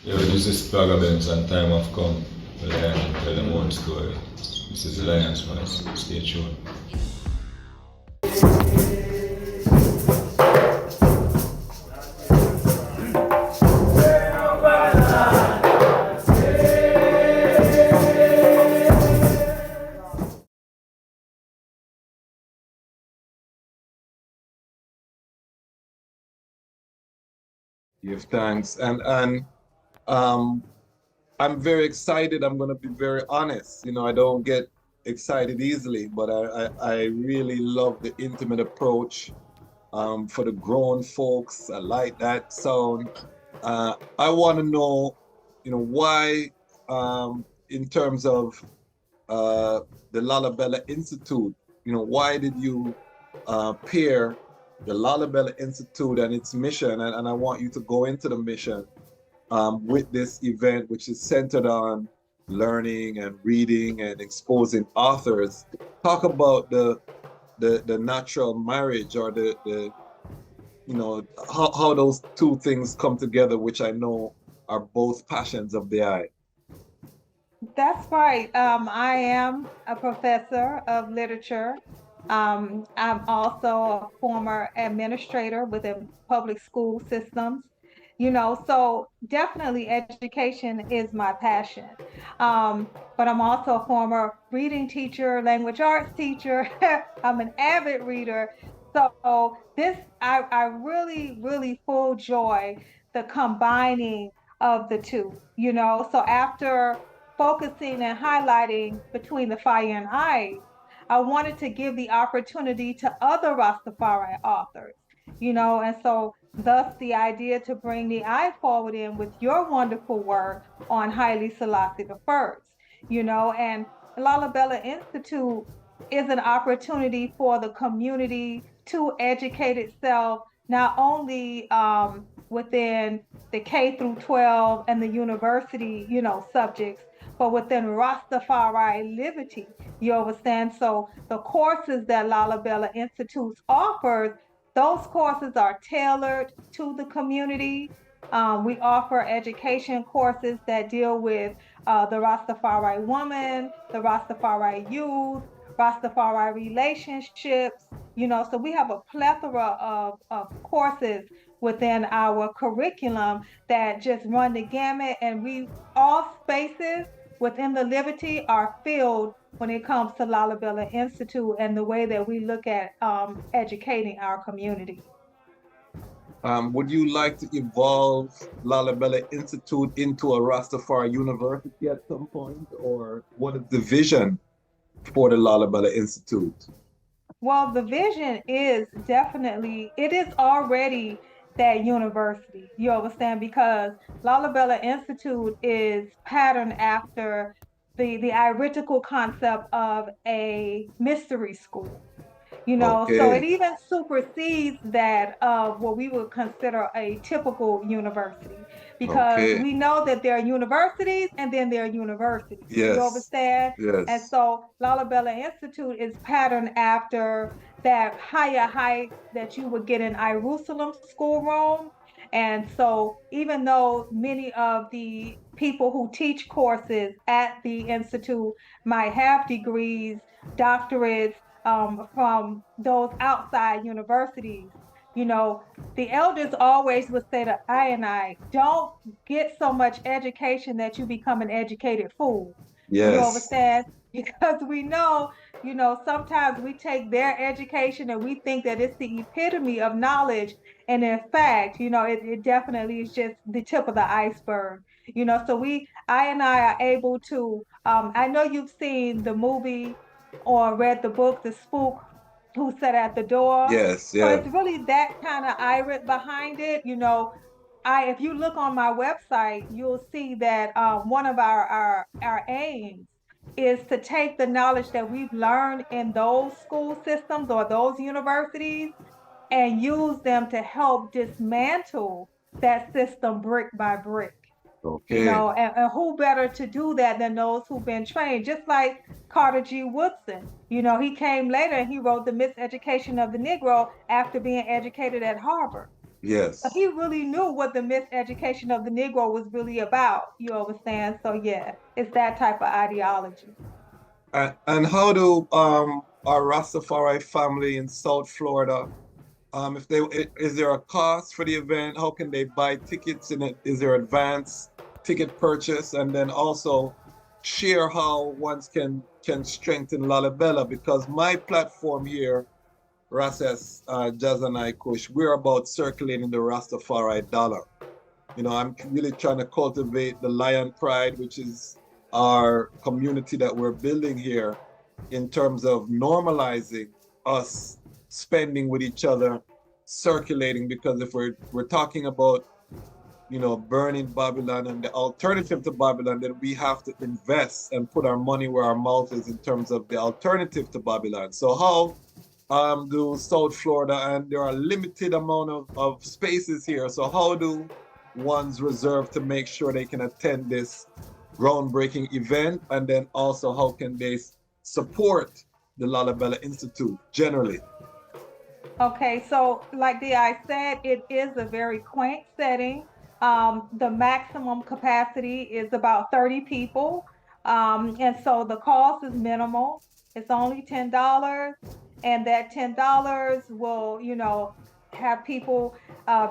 Yo, this is Plugabins and Time have come. The Lion tell them one story. This is Lionesses. Stay tuned. Give thanks. And um I'm very excited. I'm gonna be very honest. You know, I don't get excited easily, but I really love the intimate approach for the grown folks. I like that sound. I want to know, why, in terms of uh, the Lalibela Institute, why did you pair the Lalibela Institute and its mission? And I want you to go into the mission with this event, which is centered on learning and reading and exposing authors. Talk about the natural marriage or the how those two things come together, which I know are both passions of the eye. That's right. I am a professor of literature. I'm also a former administrator within public school systems. So definitely education is my passion. But I'm also a former reading teacher, language arts teacher. I'm an avid reader. So I really, really full joy the combining of the two. So after focusing and highlighting between the fire and ice, I wanted to give the opportunity to other Rastafari authors, and so thus the idea to bring the eye forward in with your wonderful work on Haile Selassie the First, and Lalibela Institute is an opportunity for the community to educate itself not only within the K through 12 and the university, subjects, but within Rastafari liberty. You understand? So the courses that Lalibela Institute offers, those courses are tailored to the community. We offer education courses that deal with the Rastafari woman, the Rastafari youth, Rastafari relationships. So we have a plethora of courses within our curriculum that just run the gamut, and we all spaces within the liberty are filled when it comes to Lalibela Institute and the way that we look at educating our community. Would you like to evolve Lalibela Institute into a Rastafari university at some point, or what is the vision for the Lalibela Institute? Well, the vision is definitely, it is already that university. You understand? Because Lalibela Institute is patterned after the iritical concept of a mystery school. So it Okay, even supersedes that of what we would consider a typical university, because okay, we know that there are universities and then there are universities. You yes, understand? And yes. so Lalibela Institute is patterned after that higher height that you would get in Jerusalem schoolroom. And so even though many of the people who teach courses at the institute might have degrees, doctorates, from those outside universities. You know, the elders always would say to I and I, don't get so much education that you become an educated fool. You Yes. understand? Because we know, sometimes we take their education and we think that it's the epitome of knowledge. And in fact, it definitely is just the tip of the iceberg. So I and I are able to, I know you've seen the movie or read the book, The Spook Who Sat at the Door. Yes, So yeah. it's really that kind of irit behind it. If you look on my website, you'll see that one of our aims is to take the knowledge that we've learned in those school systems or those universities and use them to help dismantle that system brick by brick. Okay. And who better to do that than those who've been trained? Just like Carter G. Woodson, he came later and he wrote The Miseducation of the Negro after being educated at Harvard. So Yes. he really knew what the miseducation of the Negro was really about. You understand? So yeah, it's that type of ideology. And how do our Rastafari family in South Florida, if they is there a cost for the event? How can they buy tickets in it? Is there advance ticket purchase? And then also share how ones can strengthen Lalibela, because my platform here, Rasess Jahzani Kush, we're about circulating the Rastafari dollar. You know, I'm really trying to cultivate the lion pride, which is our community that we're building here in terms of normalizing us spending with each other, circulating, because if we're talking about, you know, burning Babylon and the alternative to Babylon, then we have to invest and put our money where our mouth is in terms of the alternative to Babylon. So how do South Florida, and there are limited amount of spaces here. So how do ones reserve to make sure they can attend this groundbreaking event? And then also how can they support the Lalibela Institute generally? Okay, so like I said, it is a very quaint setting. The maximum capacity is about 30 people. And so the cost is minimal. It's only $10. And that $10 will, have people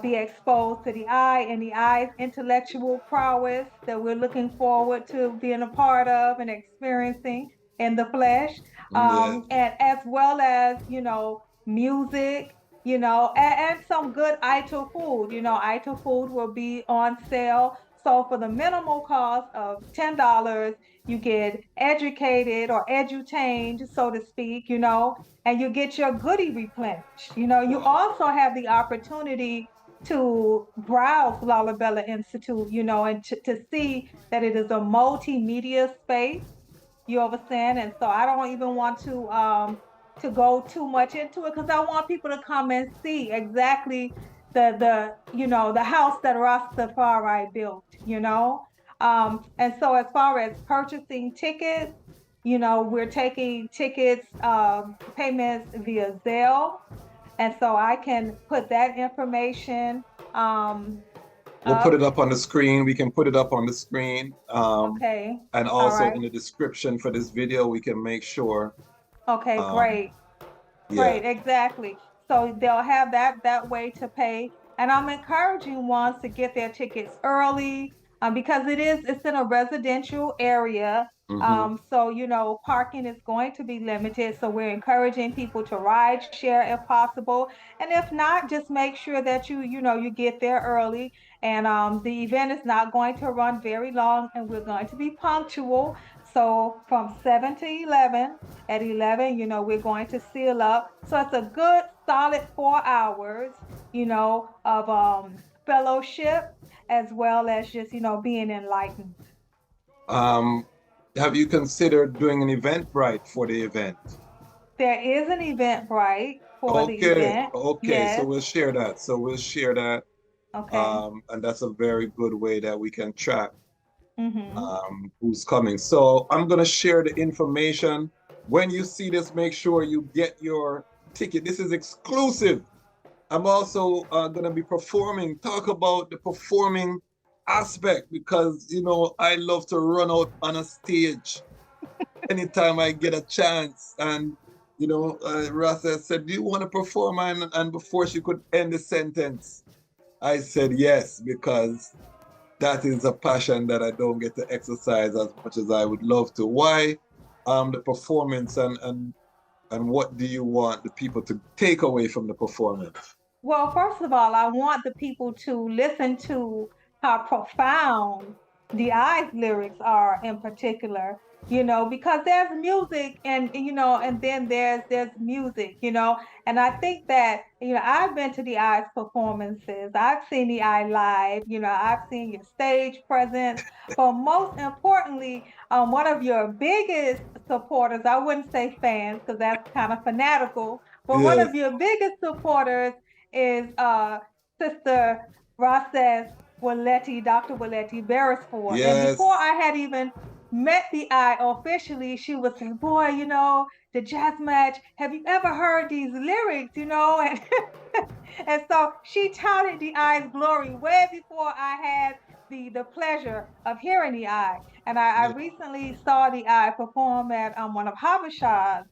be exposed to the eye and the eye's intellectual prowess that we're looking forward to being a part of and experiencing in the flesh. Yeah. And as well as, music, and some good Ito food. Ito food will be on sale. So for the minimal cost of $10, you get educated or edutained, so to speak, and you get your goodie replenished. You Wow. also have the opportunity to browse Lalibela Institute, and to see that it is a multimedia space. You understand? And so I don't even want to go too much into it because I want people to come and see exactly the house that Rastafari built, And so as far as purchasing tickets, we're taking tickets payments via Zelle. And so I can put that information um We'll put it up. up on the screen. We can put it up on the screen. Okay. And All also right. in the description for this video, we can make sure. Okay, Um, great. yeah. Great, exactly. So they'll have that way to pay. And I'm encouraging ones to get their tickets early because it's in a residential area. Hmm. So parking is going to be limited. So we're encouraging people to ride share if possible. And if not, just make sure that you get there early. And the event is not going to run very long and we're going to be punctual. So from 7 to 11. At 11, we're going to seal up. So it's a good solid 4 hours, of fellowship as well as just, being enlightened. Um, have you considered doing an Eventbrite for the event? There is an Eventbrite for the Okay, event. okay, so Yes. we'll share that. So we'll share that. Okay. And that's a very good way that we can track Mm-hmm. who's coming. So I'm gonna share the information. When you see this, make sure you get your ticket. This is exclusive. I'm also gonna be performing, talk about the performing aspect, because I love to run out on a stage anytime I get a chance. And Rasta said, "Do you want to perform?" And before she could end the sentence, I said yes, because that is a passion that I don't get to exercise as much as I would love to. Why? The performance, and what do you want the people to take away from the performance? Well, first of all, I want the people to listen to how profound the eyes lyrics are in particular, because there's music and then there's music, and I think that, I've been to the eyes performances, I've seen the eye live, I've seen your stage presence, but most importantly, one of your biggest supporters, I wouldn't say fans because that's kind of fanatical, but one Yes, of your biggest supporters is Sister Rasess Dr. Waletti Beresford. And before yes. I had even met the eye officially, she was saying, "Boy, Dejazmatch, have you ever heard these lyrics, you know? And, and so she touted the Eye's glory way before I had the pleasure of hearing the Eye. And I Yeah. recently saw the Eye perform at one of Habesha's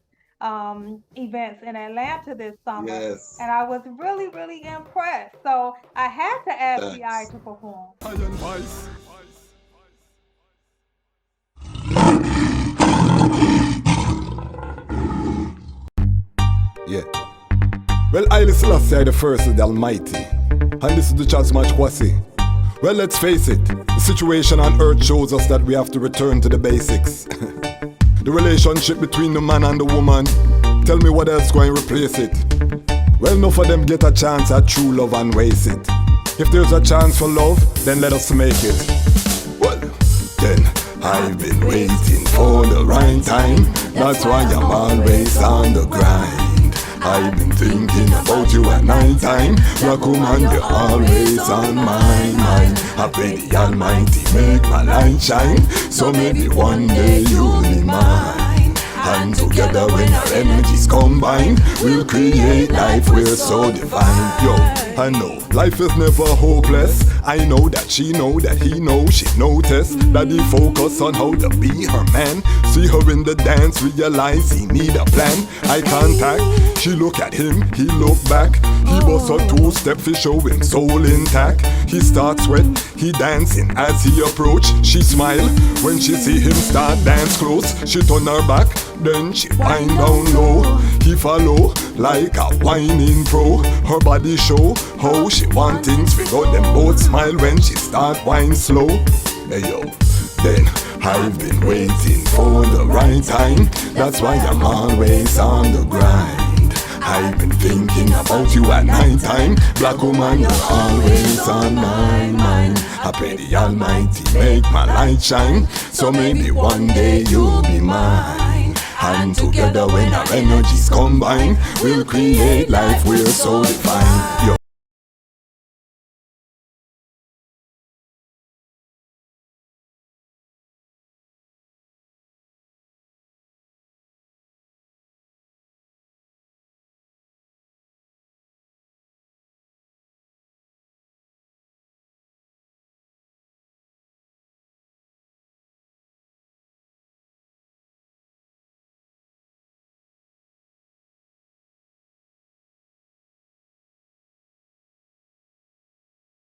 events in Atlanta this summer. Yes. And I was really, really impressed. So I had to ask the Eye Thanks. to perform. Yeah. Well, Haile Selassie the first is the Almighty. And this is the Dejazmatch Kwasi. Well, let's face it, the situation on earth shows us that we have to return to the basics. The relationship between the man and the woman, tell me what else going to replace it. Well, enough of them get a chance at true love and waste it. If there's a chance for love, then let us make it. Well, then I've been waiting for the right time. That's why I'm always on the grind. I've been thinking about you at night time. Black woman, you're always on my mind. I pray the Almighty make my light shine, so maybe one day you'll be mine. And together when our energies combine, we'll create life we're so divine. Yo, I know life is never hopeless. I know that she know that he know. She notice that he focus on how to be her man. See her in the dance, realize he need a plan. Eye contact, she look at him, he look back. He bust a two-step for show him soul intact. He start sweat, he dancing as he approach. She smile when she see him start dance close. She turn her back, then she wind down low. He follow like a whining pro. Her body show how she want things. We got them both smile when she start whine slow. Hey yo, then I've been waiting for the right time. That's why I'm always on the grind. I've been thinking about you at night time. Black woman, you're always on my mind. I pray the Almighty make my light shine, so maybe one day you'll be mine. And together when our energies combine, we'll create life we're so divine.